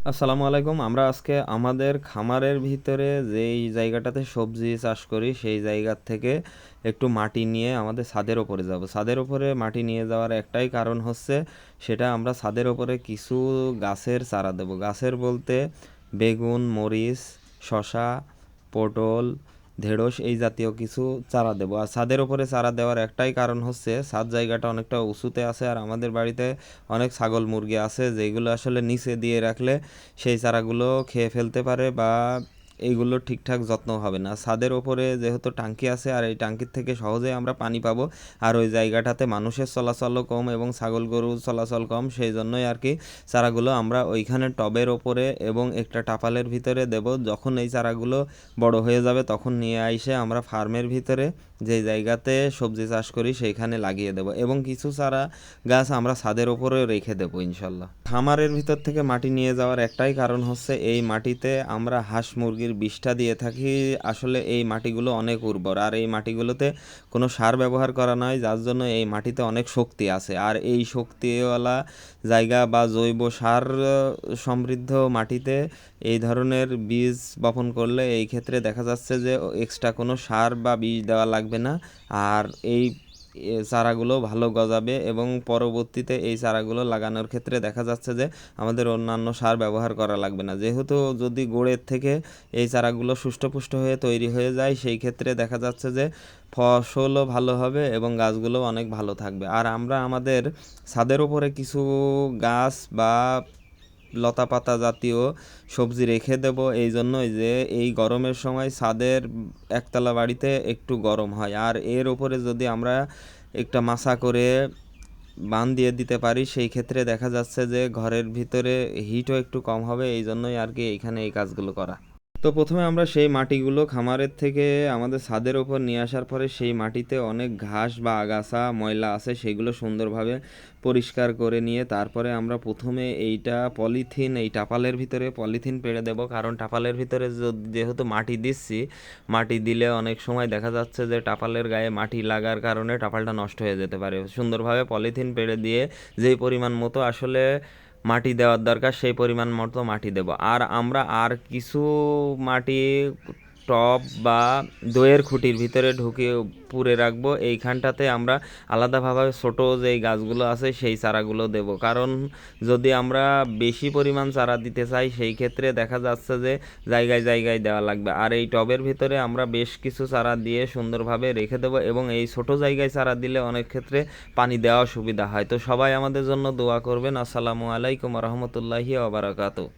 আসসালামু আলাইকুম। আমরা আজকে আমাদের খামারের ভিতরে যেই জায়গাটাতে সবজি চাষ করি সেই জায়গার থেকে একটু মাটি নিয়ে আমাদের ছাদের ওপরে যাব। ছাদের ওপরে মাটি নিয়ে যাওয়ার একটাই কারণ হচ্ছে সেটা আমরা ছাদের ওপরে কিছু গাছের চারা দেব। গাছের বলতে বেগুন, মরিচ, শসা, পটল, ঢেঁড়স এই জাতীয় কিছু চারা দেবো। আর ছাদের ওপরে চারা দেওয়ার একটাই কারণ হচ্ছে ছাদ জায়গাটা অনেকটা উঁচুতে আছে, আর আমাদের বাড়িতে অনেক ছাগল মুরগি আছে যেগুলো আসলে নিচে দিয়ে রাখলে সেই চারাগুলো খেয়ে ফেলতে পারে বা এইগুলো ঠিকঠাক যত্ন হবে না। ছাদের ওপরে যেহেতু টাঙ্কি আছে আর এই টাঙ্কির থেকে সহজেই আমরা পানি পাবো, আর ওই জায়গাটাতে মানুষের চলাচলও কম এবং ছাগল গরুর চলাচল কম, সেই জন্যই আর কি চারাগুলো আমরা ওইখানে টবের ওপরে এবং একটা টাপালের ভিতরে দেব। যখন এই চারাগুলো বড় হয়ে যাবে তখন নিয়ে আইসে আমরা ফার্মের ভিতরে যে জায়গাতে সবজি চাষ করি সেইখানে লাগিয়ে দেব, এবং কিছু চারা গাছ আমরা ছাদের ওপরে রেখে দেবো ইনশাল্লাহ। খামারের ভিতর থেকে মাটি নিয়ে যাওয়ার একটাই কারণ হচ্ছে এই মাটিতে আমরা হাঁস মুরগির বিষটা দিয়ে থাকি। আসলে এই মাটিগুলো অনেক উর্বর, আর এই মাটিগুলোতে কোনো সার ব্যবহার করা নয়, যার জন্য এই মাটিতে অনেক শক্তি আছে। আর এই শক্তিওয়ালা জায়গা বা জৈব সার সমৃদ্ধ মাটিতে এই ধরনের বীজ বপন করলে এই ক্ষেত্রে দেখা যাচ্ছে যে এক্সট্রা কোনো সার বা বীজ দেওয়া লাগবে না, আর এই চারাগুলো ভালো গজাবে এবং পরবর্তীতে এই চারাগুলো লাগানোর ক্ষেত্রে দেখা যাচ্ছে যে আমাদের অন্যান্য সার ব্যবহার করা লাগবে না। যেহেতু যদি গোড়ের থেকে এই চারাগুলো সুষ্ঠুপুষ্ট হয়ে তৈরি হয়ে যায় সেই ক্ষেত্রে দেখা যাচ্ছে যে ফসলও ভালো হবে এবং গাছগুলো অনেক ভালো থাকবে। আর আমরা আমাদের ছাদের উপরে কিছু গাছ বা লতা পাতা জাতীয় সবজি রেখে দেব, এই জন্যই যে এই গরমের সময় ছাদের একতলা বাড়িতে একটু গরম হয়, আর এর ওপরে যদি আমরা একটা মাচা করে বান দিয়ে দিতে পারি সেই ক্ষেত্রে দেখা যাচ্ছে যে ঘরের ভিতরে হিটও একটু কম হবে, এই জন্যই আর কি এইখানে এই কাজগুলো করা। তো প্রথমে আমরা সেই মাটিগুলো খামারের থেকে আমাদের ছাদের ওপর নিয়ে আসার পরে সেই মাটিতে অনেক ঘাস বা আগাছা ময়লা আছে সেগুলো সুন্দরভাবে পরিষ্কার করে নিয়ে তারপরে আমরা প্রথমে এইটা পলিথিন, এই টাপালের ভিতরে পলিথিন পেড়ে দেব। কারণ টাপালের ভিতরে যেহেতু মাটি দিচ্ছি, মাটি দিলে অনেক সময় দেখা যাচ্ছে যে টাপালের গায়ে মাটি লাগার কারণে টাপালটা নষ্ট হয়ে যেতে পারে। সুন্দরভাবে পলিথিন পেড়ে দিয়ে যেই পরিমাণ মতো আসলে মাটি দেওয়ার দরকার সেই পরিমাণ মতো মাটি দেব। আর আমরা আর কিছু মাটি টব বা দইয়ের খুঁটির ভিতরে ঢুকিয়ে পুরে রাখবো। এইখানটাতে আমরা আলাদাভাবে ছোটো যেই গাছগুলো আছে সেই চারাগুলো দেব, কারণ যদি আমরা বেশি পরিমাণ চারা দিতে চাই সেই ক্ষেত্রে দেখা যাচ্ছে যে জায়গায় জায়গায় দেওয়া লাগবে। আর এই টবের ভিতরে আমরা বেশ কিছু চারা দিয়ে সুন্দরভাবে রেখে দেবো, এবং এই ছোট জায়গায় চারা দিলে অনেক ক্ষেত্রে পানি দেওয়া সুবিধা হয়। তো সবাই আমাদের জন্য দোয়া করবেন। আসসালামু আলাইকুম রহমতুল্লাহি ওয়া বারাকাতুহু।